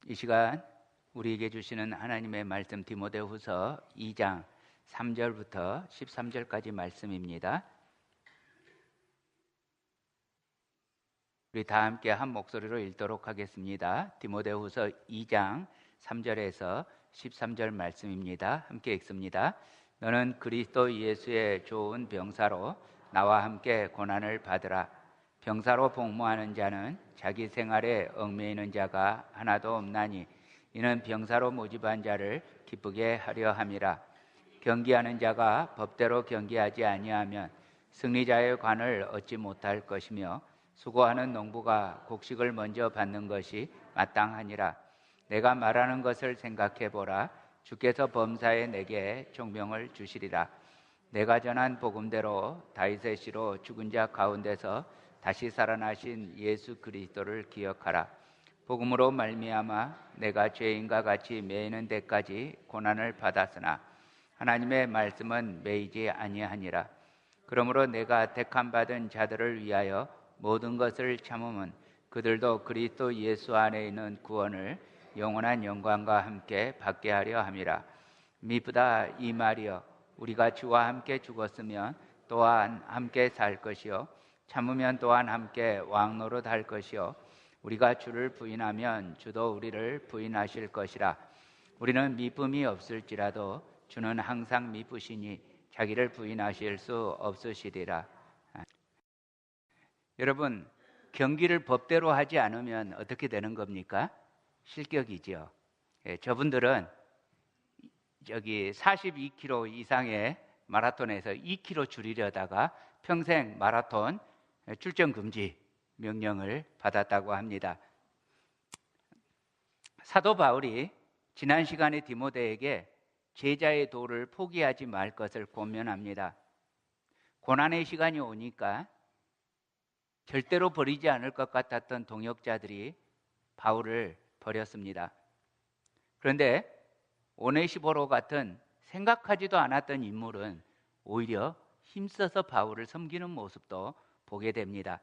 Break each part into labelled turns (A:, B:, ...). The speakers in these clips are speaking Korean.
A: 이 시간 우리에게 주시는 하나님의 말씀 디모데후서 2장 3절부터 13절까지 말씀입니다. 우리 다 함께 한 목소리로 읽도록 하겠습니다. 디모데후서 2장 3절에서 13절 말씀입니다. 함께 읽습니다. 너는 그리스도 예수의 좋은 병사로 나와 함께 고난을 받으라. 병사로 복무하는 자는 자기 생활에 얽매이는 자가 하나도 없나니 이는 병사로 모집한 자를 기쁘게 하려 함이라. 경기하는 자가 법대로 경기하지 아니하면 승리자의 관을 얻지 못할 것이며 수고하는 농부가 곡식을 먼저 받는 것이 마땅하니라. 내가 말하는 것을 생각해 보라. 주께서 범사에 내게 총명을 주시리라. 내가 전한 복음대로 다윗의 씨로 죽은 자 가운데서 다시 살아나신 예수 그리스도를 기억하라. 복음으로 말미암아 내가 죄인과 같이 매이는 데까지 고난을 받았으나 하나님의 말씀은 매이지 아니하니라. 그러므로 내가 택함 받은 자들을 위하여 모든 것을 참음은 그들도 그리스도 예수 안에 있는 구원을 영원한 영광과 함께 받게 하려 함이라. 미쁘다 이 말이여, 우리가 주와 함께 죽었으면 또한 함께 살 것이요 참으면 또한 함께 왕노릇 할 것이요 우리가 주를 부인하면 주도 우리를 부인하실 것이라. 우리는 미쁨이 없을지라도 주는 항상 미쁘시니 자기를 부인하실 수 없으시리라. 여러분, 경기를 법대로 하지 않으면 어떻게 되는 겁니까? 실격이죠. 저분들은 42km 이상의 마라톤에서 2km 줄이려다가 평생 마라톤 출전 금지 명령을 받았다고 합니다. 사도 바울이 지난 시간에 디모데에게 제자의 도를 포기하지 말 것을 권면합니다. 고난의 시간이 오니까 절대로 버리지 않을 것 같았던 동역자들이 바울을 버렸습니다. 그런데 오네시보로 같은 생각하지도 않았던 인물은 오히려 힘써서 바울을 섬기는 모습도 보게 됩니다.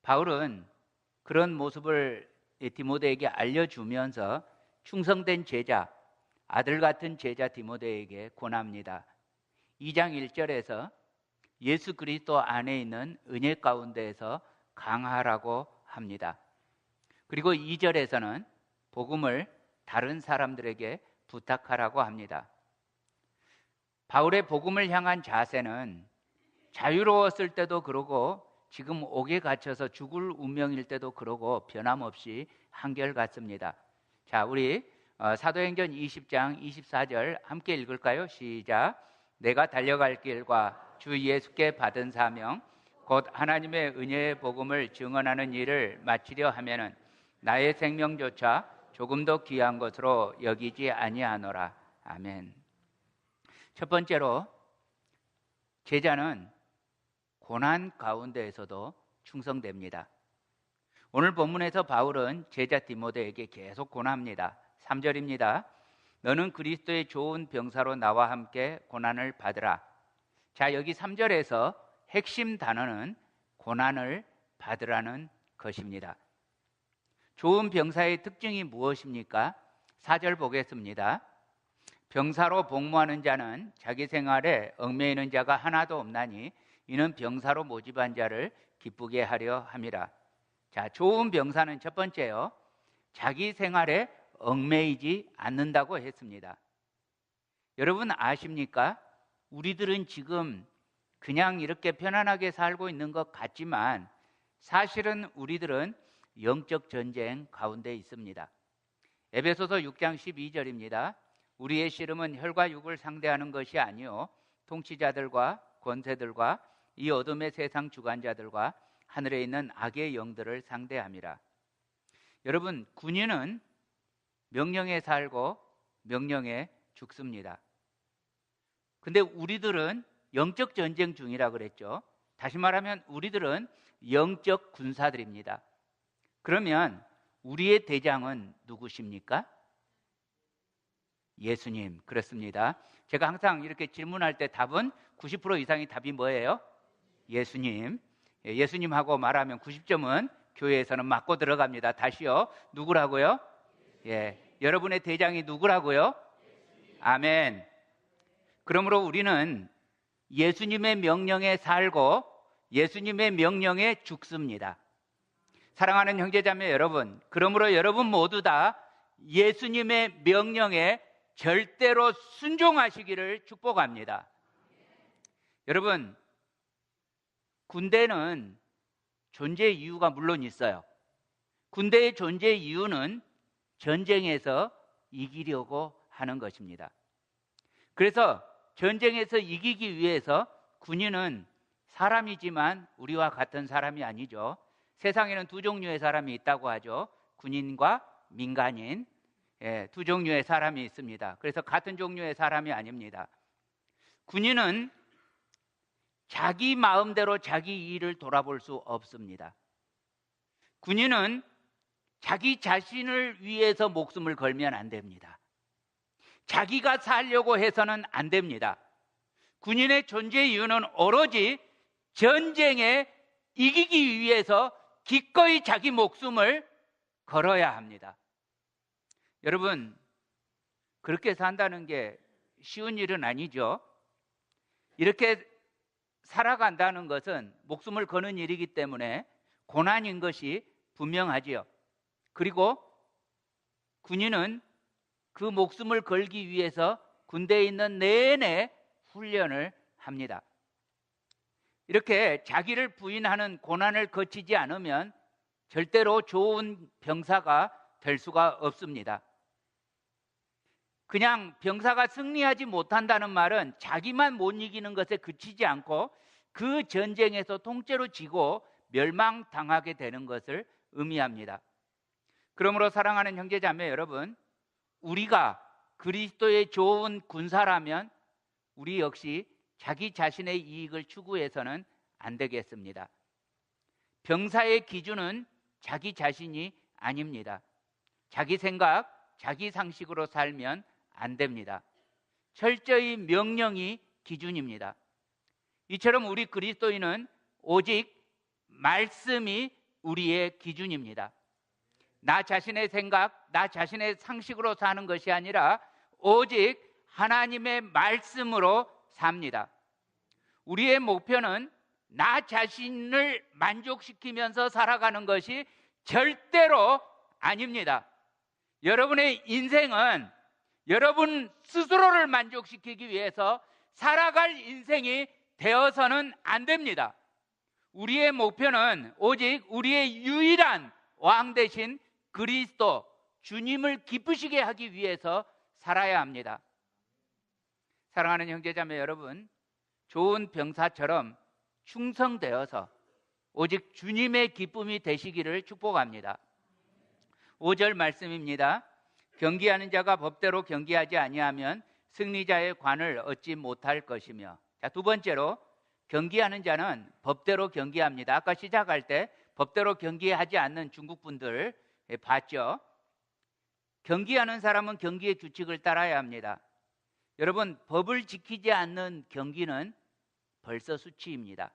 A: 바울은 그런 모습을 디모데에게 알려주면서 충성된 제자, 아들 같은 제자 디모데에게 권합니다. 2장 1절에서 예수 그리스도 안에 있는 은혜 가운데에서 강하라고 합니다. 그리고 2절에서는 복음을 다른 사람들에게 부탁하라고 합니다. 바울의 복음을 향한 자세는 자유로웠을 때도 그러고 지금 옥에 갇혀서 죽을 운명일 때도 그러고 변함없이 한결같습니다. 자, 우리 사도행전 20장 24절 함께 읽을까요? 시작. 내가 달려갈 길과 주 예수께 받은 사명 곧 하나님의 은혜의 복음을 증언하는 일을 마치려 하면은 나의 생명조차 조금도 귀한 것으로 여기지 아니하노라. 아멘. 첫 번째로 제자는 고난 가운데에서도 충성됩니다. 오늘 본문에서 바울은 제자 디모데에게 계속 권합니다. 3절입니다. 너는 그리스도의 좋은 병사로 나와 함께 고난을 받으라. 자, 여기 3절에서 핵심 단어는 고난을 받으라는 것입니다. 좋은 병사의 특징이 무엇입니까? 4절 보겠습니다. 병사로 복무하는 자는 자기 생활에 얽매이는 자가 하나도 없나니 이는 병사로 모집한 자를 기쁘게 하려 함이라. 자, 좋은 병사는 첫 번째요, 자기 생활에 얽매이지 않는다고 했습니다. 여러분 아십니까? 우리들은 지금 그냥 이렇게 편안하게 살고 있는 것 같지만 사실은 우리들은 영적 전쟁 가운데 있습니다. 에베소서 6장 12절입니다. 우리의 씨름은 혈과 육을 상대하는 것이 아니요 통치자들과 권세들과 이 어둠의 세상 주관자들과 하늘에 있는 악의 영들을 상대함이라. 여러분, 군인은 명령에 살고 명령에 죽습니다. 근데 우리들은 영적 전쟁 중이라 그랬죠. 다시 말하면 우리들은 영적 군사들입니다. 그러면 우리의 대장은 누구십니까? 예수님. 그렇습니다. 제가 항상 이렇게 질문할 때 답은 90% 이상의 답이 뭐예요? 예수님. 예수님하고 말하면 90점은 교회에서는 맞고 들어갑니다. 다시요. 누구라고요? 여러분의 대장이 누구라고요? 아멘. 그러므로 우리는 예수님의 명령에 살고 예수님의 명령에 죽습니다. 사랑하는 형제자매 여러분, 그러므로 여러분 모두 다 예수님의 명령에 절대로 순종하시기를 축복합니다. 여러분, 군대는 존재 이유가 물론 있어요. 군대의 존재 이유는 전쟁에서 이기려고 하는 것입니다. 그래서 전쟁에서 이기기 위해서 군인은 사람이지만 우리와 같은 사람이 아니죠. 세상에는 두 종류의 사람이 있다고 하죠. 군인과 민간인, 두 종류의 사람이 있습니다. 그래서 같은 종류의 사람이 아닙니다. 군인은 자기 마음대로 자기 일을 돌아볼 수 없습니다. 군인은 자기 자신을 위해서 목숨을 걸면 안 됩니다. 자기가 살려고 해서는 안 됩니다. 군인의 존재 이유는 오로지 전쟁에 이기기 위해서 기꺼이 자기 목숨을 걸어야 합니다. 여러분, 그렇게 산다는 게 쉬운 일은 아니죠. 이렇게 살아간다는 것은 목숨을 거는 일이기 때문에 고난인 것이 분명하지요. 그리고 군인은 그 목숨을 걸기 위해서 군대에 있는 내내 훈련을 합니다. 이렇게 자기를 부인하는 고난을 거치지 않으면 절대로 좋은 병사가 될 수가 없습니다. 그냥 병사가 승리하지 못한다는 말은 자기만 못 이기는 것에 그치지 않고 그 전쟁에서 통째로 지고 멸망당하게 되는 것을 의미합니다. 그러므로 사랑하는 형제자매 여러분, 우리가 그리스도의 좋은 군사라면 우리 역시 자기 자신의 이익을 추구해서는 안 되겠습니다. 병사의 기준은 자기 자신이 아닙니다. 자기 생각, 자기 상식으로 살면 안 됩니다. 철저히 명령이 기준입니다. 이처럼 우리 그리스도인은 오직 말씀이 우리의 기준입니다. 나 자신의 생각, 나 자신의 상식으로 사는 것이 아니라 오직 하나님의 말씀으로 삽니다. 우리의 목표는 나 자신을 만족시키면서 살아가는 것이 절대로 아닙니다. 여러분의 인생은 여러분 스스로를 만족시키기 위해서 살아갈 인생이 되어서는 안 됩니다. 우리의 목표는 오직 우리의 유일한 왕 대신 그리스도 주님을 기쁘시게 하기 위해서 살아야 합니다. 사랑하는 형제자매 여러분, 좋은 병사처럼 충성되어서 오직 주님의 기쁨이 되시기를 축복합니다. 5절 말씀입니다. 경기하는 자가 법대로 경기하지 아니하면 승리자의 관을 얻지 못할 것이며. 자, 두 번째로 경기하는 자는 법대로 경기합니다. 아까 시작할 때 법대로 경기하지 않는 중국 분들 봤죠? 경기하는 사람은 경기의 규칙을 따라야 합니다. 여러분, 법을 지키지 않는 경기는 벌써 수치입니다.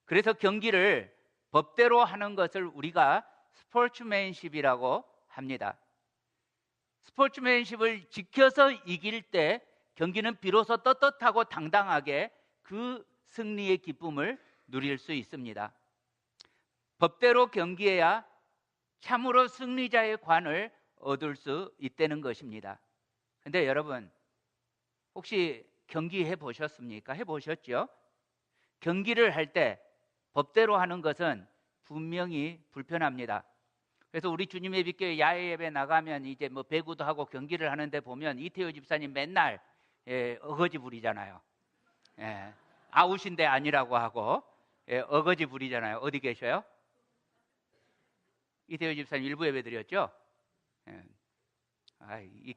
A: 그래서 경기를 법대로 하는 것을 우리가 스포츠맨십이라고 합니다. 스포츠맨십을 지켜서 이길 때 경기는 비로소 떳떳하고 당당하게 그 승리의 기쁨을 누릴 수 있습니다. 법대로 경기해야 참으로 승리자의 관을 얻을 수 있다는 것입니다. 그런데 여러분, 혹시 경기해 보셨습니까? 해보셨죠? 경기를 할 때 법대로 하는 것은 분명히 불편합니다. 그래서 우리 주님의 빛교회 야외 예배 나가면 이제 뭐 배구도 하고 경기를 하는데 보면 이태호 집사님 맨날 어거지 부리잖아요. 아웃인데 아니라고 하고 어거지 부리잖아요. 어디 계셔요? 이태호 집사님 일부 예배 드렸죠?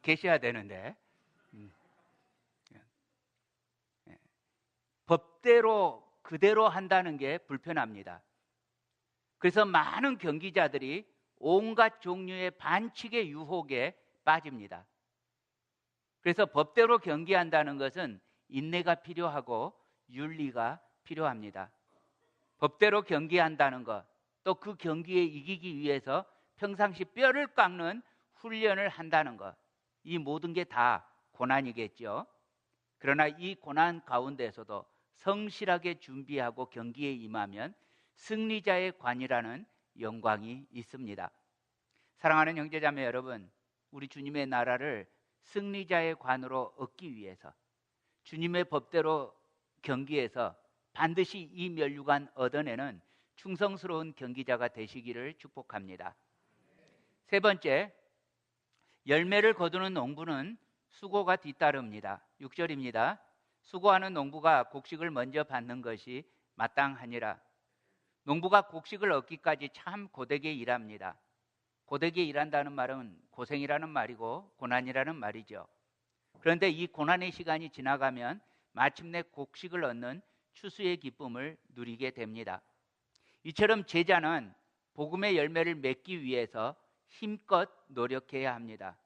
A: 계셔야 되는데. 법대로 그대로 한다는 게 불편합니다. 그래서 많은 경기자들이 온갖 종류의 반칙의 유혹에 빠집니다. 그래서 법대로 경기한다는 것은 인내가 필요하고 윤리가 필요합니다. 법대로 경기한다는 것, 또 그 경기에 이기기 위해서 평상시 뼈를 깎는 훈련을 한다는 것, 이 모든 게 다 고난이겠죠. 그러나 이 고난 가운데서도 성실하게 준비하고 경기에 임하면 승리자의 관이라는 영광이 있습니다. 사랑하는 형제자매 여러분, 우리 주님의 나라를 승리자의 관으로 얻기 위해서 주님의 법대로 경기에서 반드시 이 면류관 얻어내는 충성스러운 경기자가 되시기를 축복합니다. 세 번째, 열매를 거두는 농부는 수고가 뒤따릅니다. 6절입니다. 수고하는 농부가 곡식을 먼저 받는 것이 마땅하니라. 농부가 곡식을 얻기까지 참 고되게 일합니다. 고되게 일한다는 말은 고생이라는 말이고 고난이라는 말이죠. 그런데 이 고난의 시간이 지나가면 마침내 곡식을 얻는 추수의 기쁨을 누리게 됩니다. 이처럼 제자는 복음의 열매를 맺기 위해서 힘껏 노력해야 합니다.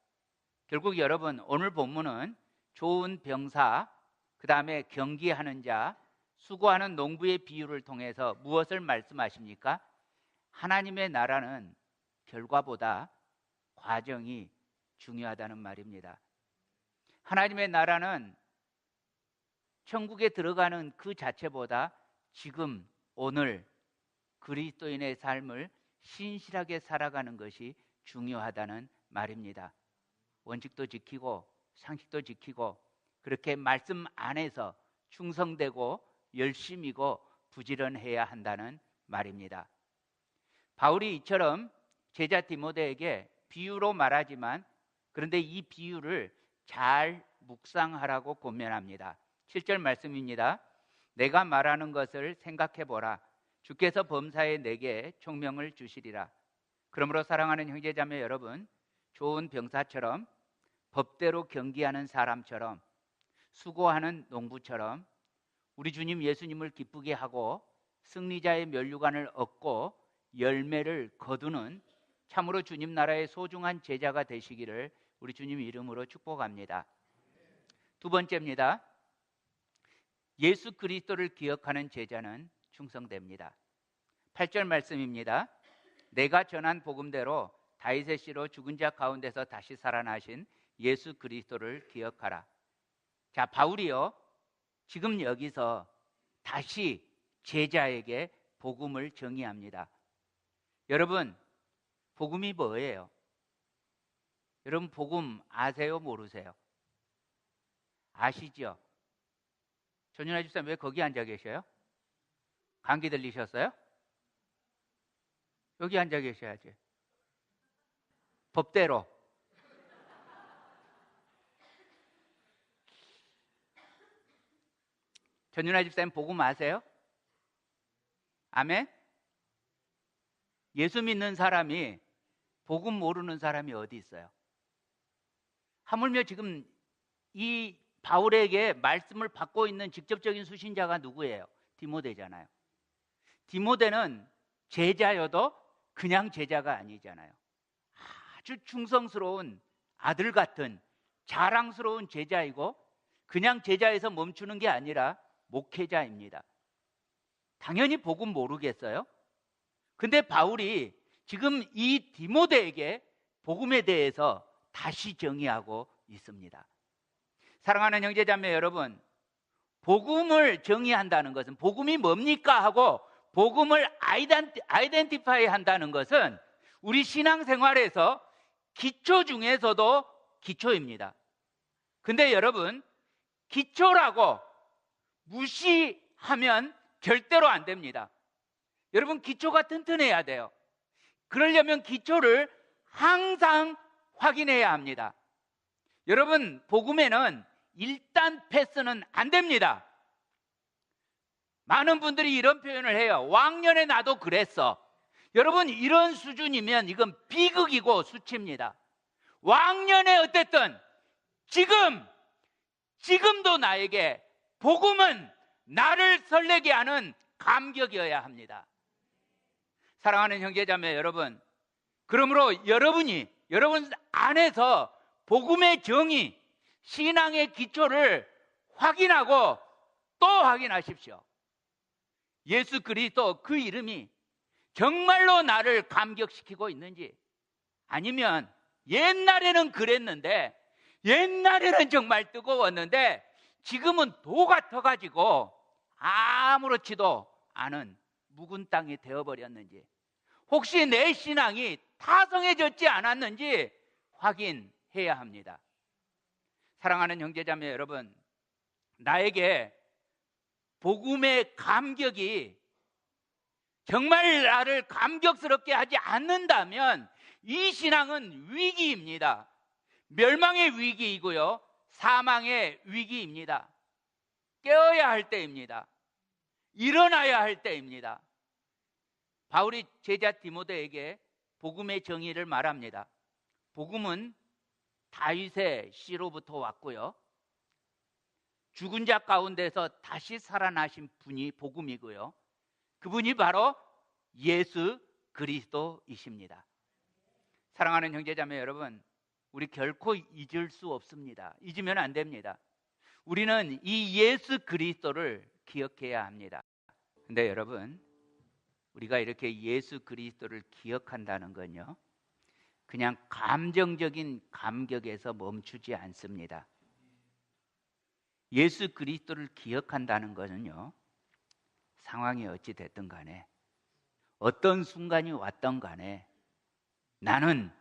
A: 결국 여러분, 오늘 본문은 좋은 병사, 그 다음에 경기하는 자, 수고하는 농부의 비유를 통해서 무엇을 말씀하십니까? 하나님의 나라는 결과보다 과정이 중요하다는 말입니다. 하나님의 나라는 천국에 들어가는 그 자체보다 지금 오늘 그리스도인의 삶을 신실하게 살아가는 것이 중요하다는 말입니다. 원칙도 지키고 상식도 지키고 그렇게 말씀 안에서 충성되고 열심이고 부지런해야 한다는 말입니다. 바울이 이처럼 제자 디모데에게 비유로 말하지만 그런데 이 비유를 잘 묵상하라고 권면합니다. 7절 말씀입니다. 내가 말하는 것을 생각해보라. 주께서 범사에 내게 총명을 주시리라. 그러므로 사랑하는 형제자매 여러분, 좋은 병사처럼 법대로 경기하는 사람처럼 수고하는 농부처럼 우리 주님 예수님을 기쁘게 하고 승리자의 면류관을 얻고 열매를 거두는 참으로 주님 나라의 소중한 제자가 되시기를 우리 주님 이름으로 축복합니다. 두 번째입니다. 예수 그리스도를 기억하는 제자는 충성됩니다. 8절 말씀입니다. 내가 전한 복음대로 다윗의 씨로 죽은 자 가운데서 다시 살아나신 예수 그리스도를 기억하라. 자, 바울이요, 지금 여기서 다시 제자에게 복음을 정의합니다. 여러분, 복음이 뭐예요? 여러분, 복음 아세요? 모르세요? 아시죠? 전윤아 집사님 왜 거기 앉아 계셔요? 감기 들리셨어요? 여기 앉아 계셔야지. 법대로. 전윤아 집사님 복음 아세요? 아멘? 예수 믿는 사람이 복음 모르는 사람이 어디 있어요? 하물며 지금 이 바울에게 말씀을 받고 있는 직접적인 수신자가 누구예요? 디모데잖아요. 디모데는 제자여도 그냥 제자가 아니잖아요. 아주 충성스러운 아들 같은 자랑스러운 제자이고 그냥 제자에서 멈추는 게 아니라 목회자입니다. 당연히 복음 모르겠어요? 근데 바울이 지금 이 디모데에게 복음에 대해서 다시 정의하고 있습니다. 사랑하는 형제자매 여러분, 복음을 정의한다는 것은 복음이 뭡니까 하고 복음을 아이덴티파이 한다는 것은 우리 신앙생활에서 기초 중에서도 기초입니다. 근데 여러분, 기초라고 무시하면 절대로 안 됩니다. 여러분, 기초가 튼튼해야 돼요. 그러려면 기초를 항상 확인해야 합니다. 여러분, 복음에는 일단 패스는 안 됩니다. 많은 분들이 이런 표현을 해요. 왕년에 나도 그랬어. 여러분, 이런 수준이면 이건 비극이고 수치입니다. 왕년에 어쨌든 지금도 나에게 복음은 나를 설레게 하는 감격이어야 합니다. 사랑하는 형제자매 여러분, 그러므로 여러분 안에서 복음의 정의, 신앙의 기초를 확인하고 또 확인하십시오. 예수 그리스도 그 이름이 정말로 나를 감격시키고 있는지, 아니면 옛날에는 그랬는데, 옛날에는 정말 뜨거웠는데 지금은 도 같아가지고 아무렇지도 않은 묵은 땅이 되어버렸는지, 혹시 내 신앙이 타성해졌지 않았는지 확인해야 합니다. 사랑하는 형제자매 여러분, 나에게 복음의 감격이 정말 나를 감격스럽게 하지 않는다면 이 신앙은 위기입니다. 멸망의 위기이고요, 사망의 위기입니다. 깨어야 할 때입니다. 일어나야 할 때입니다. 바울이 제자 디모데에게 복음의 정의를 말합니다. 복음은 다윗의 씨로부터 왔고요, 죽은 자 가운데서 다시 살아나신 분이 복음이고요, 그분이 바로 예수 그리스도이십니다. 사랑하는 형제자매 여러분, 우리 결코 잊을 수 없습니다. 잊으면 안 됩니다. 우리는 이 예수 그리스도를 기억해야 합니다. 근데 여러분, 우리가 이렇게 예수 그리스도를 기억한다는 건요, 그냥 감정적인 감격에서 멈추지 않습니다. 예수 그리스도를 기억한다는 것은요, 상황이 어찌 됐든 간에, 어떤 순간이 왔던 간에 나는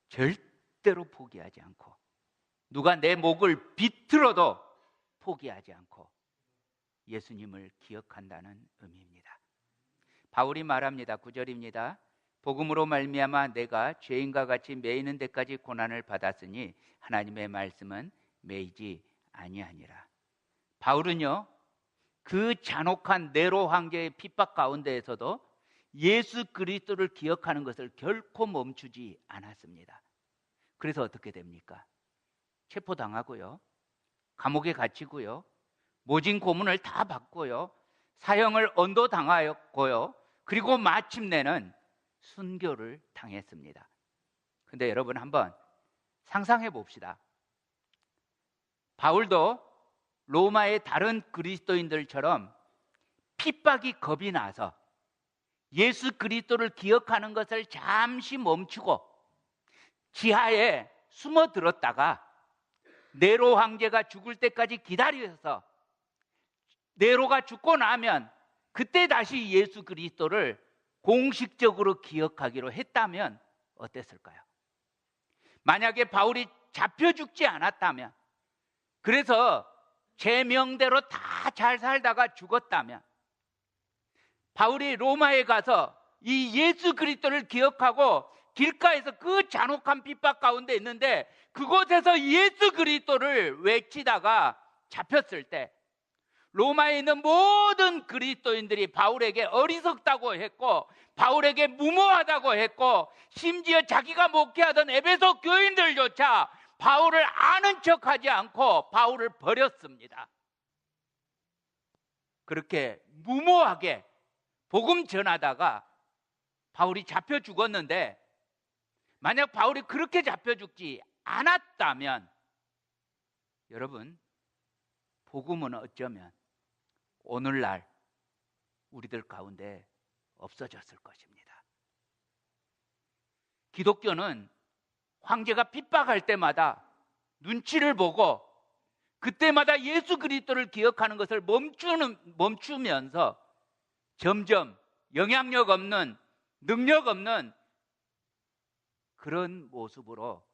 A: 절대로 포기하지 않고, 누가 내 목을 비틀어도 포기하지 않고 예수님을 기억한다는 의미입니다. 바울이 말합니다. 9절입니다. 복음으로 말미암아 내가 죄인과 같이 매이는 데까지 고난을 받았으니 하나님의 말씀은 매이지 아니하니라. 바울은요, 그 잔혹한 네로 황제의 핍박 가운데에서도 예수 그리스도를 기억하는 것을 결코 멈추지 않았습니다. 그래서 어떻게 됩니까? 체포당하고요, 감옥에 갇히고요, 모진 고문을 다 받고요, 사형을 언도당하였고요, 그리고 마침내는 순교를 당했습니다. 근데 여러분, 한번 상상해 봅시다. 바울도 로마의 다른 그리스도인들처럼 핍박이 겁이 나서 예수 그리스도를 기억하는 것을 잠시 멈추고 지하에 숨어 들었다가 네로 황제가 죽을 때까지 기다려서 네로가 죽고 나면 그때 다시 예수 그리스도를 공식적으로 기억하기로 했다면 어땠을까요? 만약에 바울이 잡혀 죽지 않았다면, 그래서 제명대로 다 잘 살다가 죽었다면, 바울이 로마에 가서 이 예수 그리스도를 기억하고 길가에서 그 잔혹한 핍박 가운데 있는데 그곳에서 예수 그리스도를 외치다가 잡혔을 때, 로마에 있는 모든 그리스도인들이 바울에게 어리석다고 했고, 바울에게 무모하다고 했고, 심지어 자기가 목회하던 에베소 교인들조차 바울을 아는 척하지 않고 바울을 버렸습니다. 그렇게 무모하게 복음 전하다가 바울이 잡혀 죽었는데, 만약 바울이 그렇게 잡혀 죽지 않았다면 여러분, 복음은 어쩌면 오늘날 우리들 가운데 없어졌을 것입니다. 기독교는 황제가 핍박할 때마다 눈치를 보고 그때마다 예수 그리스도를 기억하는 것을 멈추면서 점점 영향력 없는, 능력 없는 그런 모습으로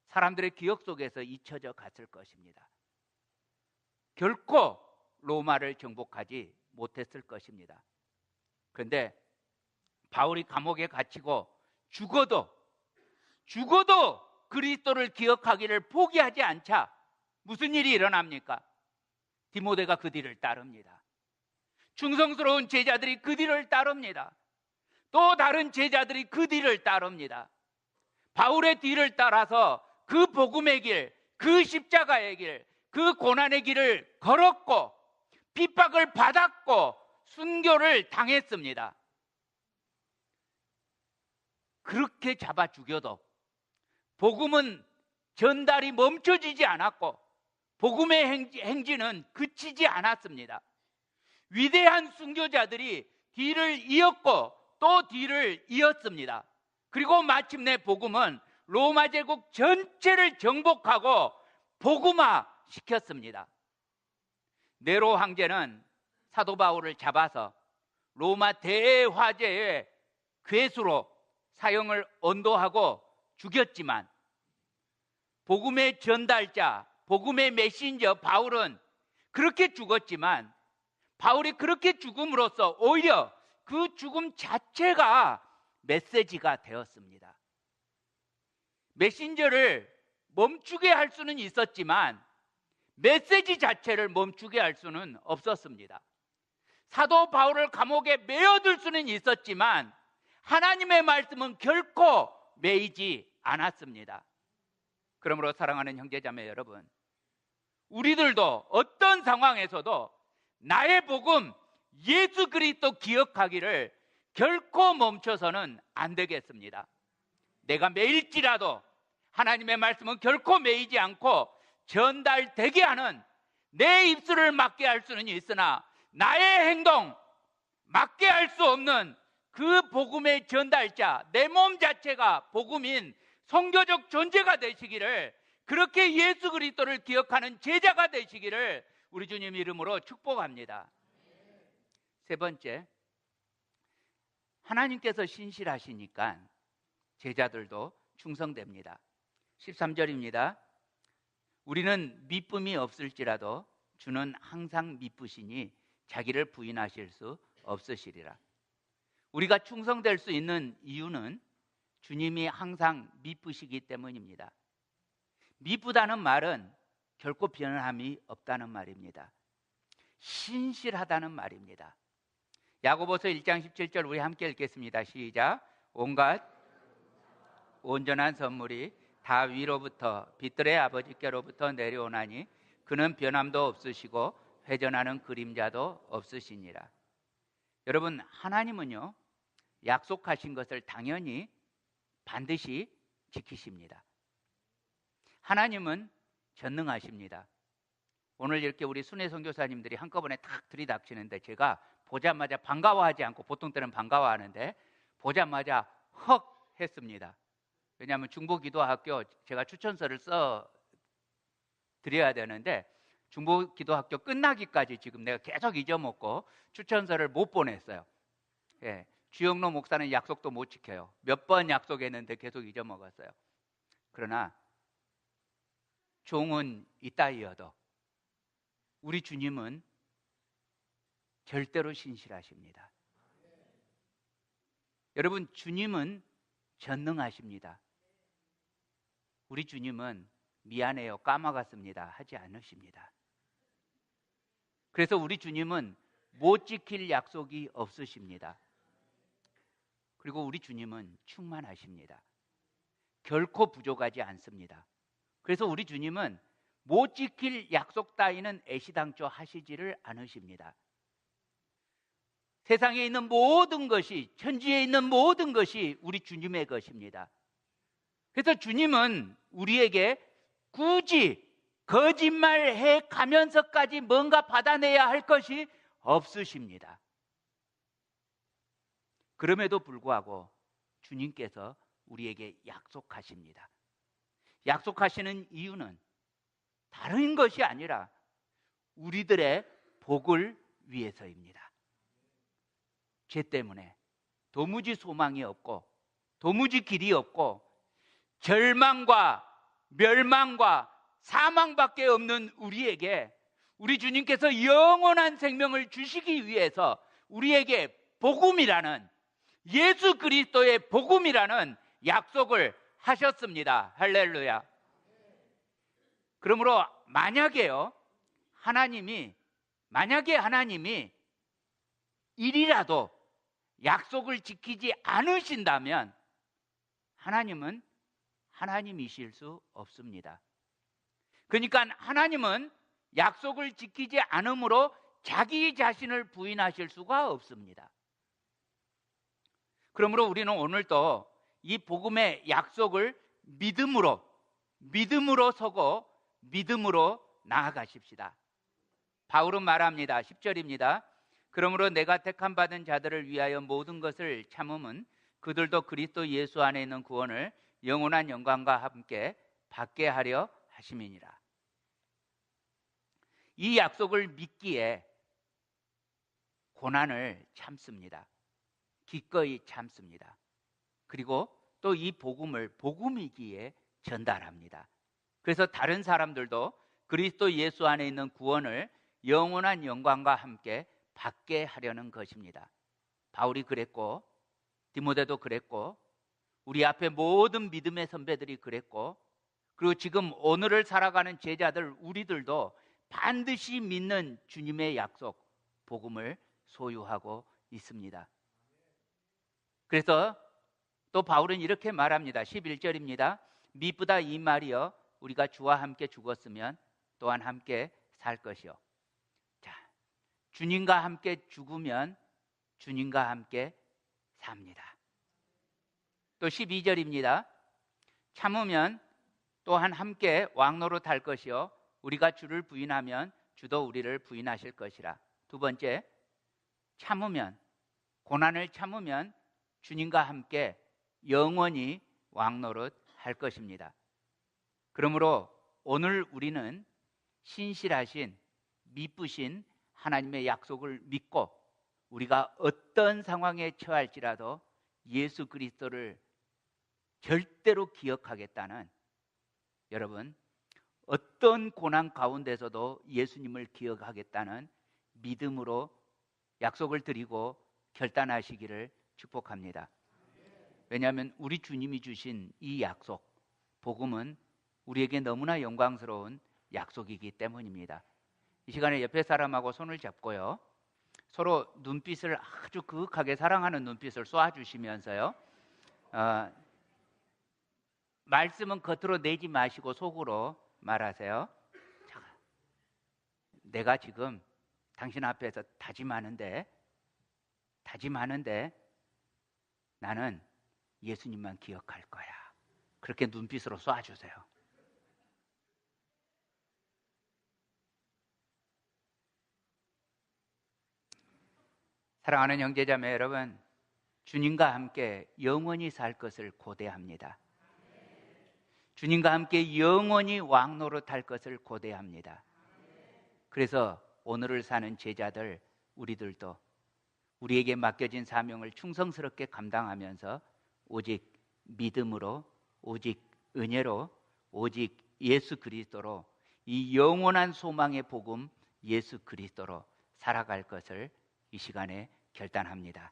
A: 사람들의 기억 속에서 잊혀져 갔을 것입니다. 결코 로마를 정복하지 못했을 것입니다. 그런데 바울이 감옥에 갇히고 죽어도 그리스도를 기억하기를 포기하지 않자 무슨 일이 일어납니까? 디모데가 그 뒤를 따릅니다. 충성스러운 제자들이 그 뒤를 따릅니다. 또 다른 제자들이 그 뒤를 따릅니다. 바울의 뒤를 따라서 그 복음의 길, 그 십자가의 길, 그 고난의 길을 걸었고 핍박을 받았고 순교를 당했습니다. 그렇게 잡아 죽여도 복음은 전달이 멈춰지지 않았고 복음의 행진은 그치지 않았습니다. 위대한 순교자들이 뒤를 이었고 또 뒤를 이었습니다. 그리고 마침내 복음은 로마 제국 전체를 정복하고 복음화 시켰습니다. 네로 황제는 사도 바울을 잡아서 로마 대화제의 괴수로 사형을 언도하고 죽였지만 복음의 전달자, 복음의 메신저 바울은 그렇게 죽었지만 바울이 그렇게 죽음으로써 오히려 그 죽음 자체가 메시지가 되었습니다. 메신저를 멈추게 할 수는 있었지만 메시지 자체를 멈추게 할 수는 없었습니다. 사도 바울을 감옥에 메어둘 수는 있었지만 하나님의 말씀은 결코 메이지 않았습니다. 그러므로 사랑하는 형제자매 여러분, 우리들도 어떤 상황에서도 나의 복음 예수 그리스도 기억하기를 결코 멈춰서는 안 되겠습니다. 내가 메일지라도 하나님의 말씀은 결코 메이지 않고 전달되게 하는 내 입술을 막게 할 수는 있으나 나의 행동 막게 할 수 없는 그 복음의 전달자, 내 몸 자체가 복음인 선교적 존재가 되시기를, 그렇게 예수 그리스도를 기억하는 제자가 되시기를 우리 주님 이름으로 축복합니다. 세 번째, 하나님께서 신실하시니까 제자들도 충성됩니다. 13절입니다. 우리는 미쁨이 없을지라도 주는 항상 미쁘시니 자기를 부인하실 수 없으시리라. 우리가 충성될 수 있는 이유는 주님이 항상 미쁘시기 때문입니다. 미쁘다는 말은 결코 변함이 없다는 말입니다. 신실하다는 말입니다. 야고보서 1장 17절 우리 함께 읽겠습니다. 시작. 온갖 온전한 선물이 다 위로부터 빛들의 아버지께로부터 내려오나니 그는 변함도 없으시고 회전하는 그림자도 없으시니라. 여러분, 하나님은요 약속하신 것을 당연히 반드시 지키십니다. 하나님은 전능하십니다. 오늘 이렇게 우리 순회 선교사님들이 한꺼번에 탁 들이닥치는데 제가 보자마자 반가워하지 않고, 보통 때는 반가워하는데 보자마자 헉 했습니다. 왜냐하면 중보기도학교 제가 추천서를 써 드려야 되는데 중보기도학교 끝나기까지 지금 내가 계속 잊어먹고 추천서를 못 보냈어요. 예, 주영로 목사는 약속도 못 지켜요. 몇 번 약속했는데 계속 잊어먹었어요. 그러나 종은 이따위여도 우리 주님은 절대로 신실하십니다. 여러분, 주님은 전능하십니다. 우리 주님은 미안해요, 까먹었습니다 하지 않으십니다. 그래서 우리 주님은 못 지킬 약속이 없으십니다. 그리고 우리 주님은 충만하십니다. 결코 부족하지 않습니다. 그래서 우리 주님은 못 지킬 약속 따위는 애시당초 하시지를 않으십니다. 세상에 있는 모든 것이, 천지에 있는 모든 것이 우리 주님의 것입니다. 그래서 주님은 우리에게 굳이 거짓말해 가면서까지 뭔가 받아내야 할 것이 없으십니다. 그럼에도 불구하고 주님께서 우리에게 약속하십니다. 약속하시는 이유는 다른 것이 아니라 우리들의 복을 위해서입니다. 죄 때문에 도무지 소망이 없고 도무지 길이 없고 절망과 멸망과 사망밖에 없는 우리에게 우리 주님께서 영원한 생명을 주시기 위해서 우리에게 복음이라는, 예수 그리스도의 복음이라는 약속을 하셨습니다. 할렐루야. 그러므로 만약에 하나님이 일이라도 약속을 지키지 않으신다면 하나님은 하나님이실 수 없습니다. 그러니까 하나님은 약속을 지키지 않으므로 자기 자신을 부인하실 수가 없습니다. 그러므로 우리는 오늘도 이 복음의 약속을 믿음으로 서고 믿음으로 나아가십시다. 바울은 말합니다. 10절입니다. 그러므로 내가 택함 받은 자들을 위하여 모든 것을 참음은 그들도 그리스도 예수 안에 있는 구원을 영원한 영광과 함께 받게 하려 하심이니라. 이 약속을 믿기에 고난을 참습니다. 기꺼이 참습니다. 그리고 또 이 복음을 복음이기에 전달합니다. 그래서 다른 사람들도 그리스도 예수 안에 있는 구원을 영원한 영광과 함께 받게 하려는 것입니다. 바울이 그랬고, 디모데도 그랬고, 우리 앞에 모든 믿음의 선배들이 그랬고, 그리고 지금 오늘을 살아가는 제자들 우리들도 반드시 믿는 주님의 약속, 복음을 소유하고 있습니다. 그래서 또 바울은 이렇게 말합니다. 11절입니다. 미쁘다 이 말이여, 우리가 주와 함께 죽었으면 또한 함께 살 것이요. 자, 주님과 함께 죽으면 주님과 함께 삽니다. 또 12절입니다. 참으면 또한 함께 왕노릇 할 것이요, 우리가 주를 부인하면 주도 우리를 부인하실 것이라. 두 번째, 참으면, 고난을 참으면 주님과 함께 영원히 왕노릇 할 것입니다. 그러므로 오늘 우리는 신실하신, 미쁘신 하나님의 약속을 믿고 우리가 어떤 상황에 처할지라도 예수 그리스도를 절대로 기억하겠다는, 여러분, 어떤 고난 가운데서도 예수님을 기억하겠다는 믿음으로 약속을 드리고 결단하시기를 축복합니다. 왜냐하면 우리 주님이 주신 이 약속, 복음은 우리에게 너무나 영광스러운 약속이기 때문입니다. 이 시간에 옆에 사람하고 손을 잡고요, 서로 눈빛을 아주 그윽하게 사랑하는 눈빛을 쏘아주시면서요, 말씀은 겉으로 내지 마시고 속으로 말하세요. 자, 내가 지금 당신 앞에서 다짐하는데 나는 예수님만 기억할 거야. 그렇게 눈빛으로 쏴주세요. 사랑하는 형제자매 여러분, 주님과 함께 영원히 살 것을 고대합니다. 주님과 함께 영원히 왕노릇 할 것을 고대합니다. 그래서 오늘을 사는 제자들, 우리들도 우리에게 맡겨진 사명을 충성스럽게 감당하면서 오직 믿음으로, 오직 은혜로, 오직 예수 그리스도로, 이 영원한 소망의 복음 예수 그리스도로 살아갈 것을 이 시간에 결단합니다.